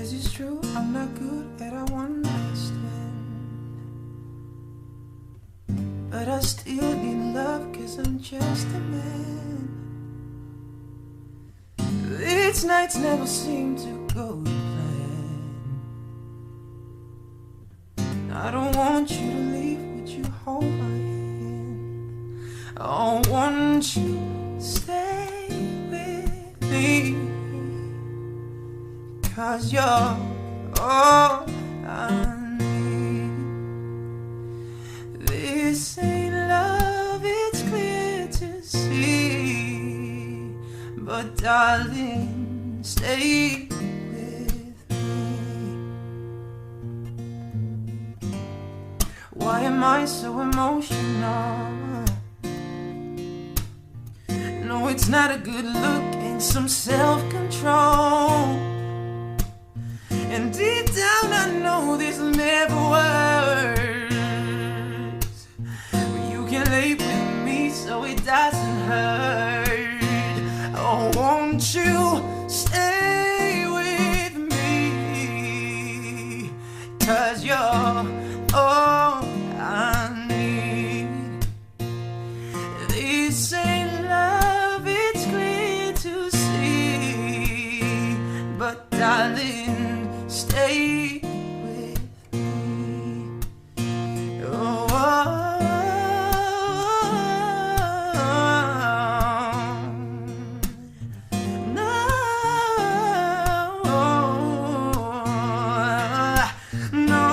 'Cause it's true, I'm not good at a one night stand, but I still need love 'cause I'm just a man. These nights never seem to go to plan. I don't want you to leave, would you hold my hand? I want you to stay with me, 'cause you're all I need. This ain't love, it's clear to see, but darling, stay with me. Why am I so emotional? No, it's not a good look and some self-control. And deep down I know this never works, but you can lay with me so it doesn't hurt. Oh, won't you stay with me, 'cause you're all I need. This ain't love, it's clear to see, but darling, stay with me. Oh, no, no.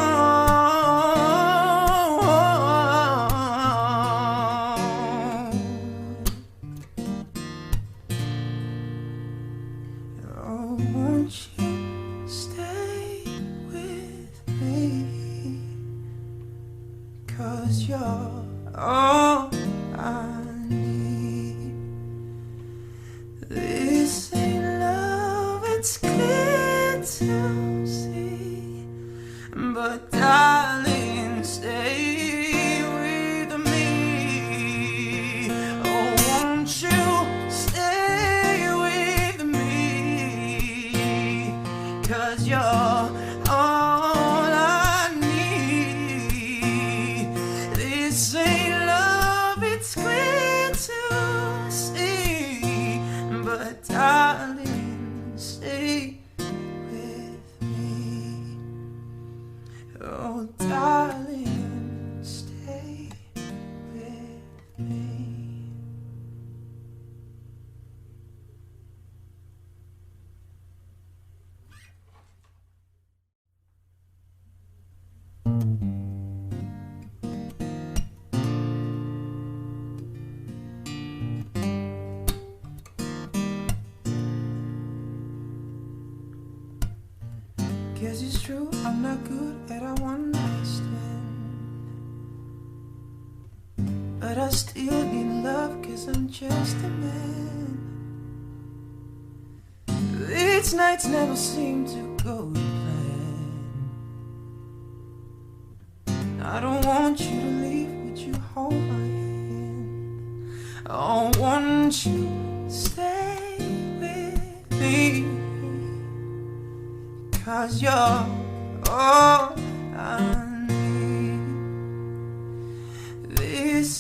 Oh, won't you stay with me, 'cause you're all I need. This ain't love, it's clear to see, but darling, stay with me. Oh, won't you stay with me, 'cause you're all I need. This ain't love, it's clear to see, but darling, stay with me. Oh, darling, stay with me. Guess it's true, I'm not good at a one night stand, but I still need love 'cause I'm just a man. These nights never seem to go to plan. I don't want you to leave, would you hold my hand? I want you to stay with me, 'cause you're all I need. This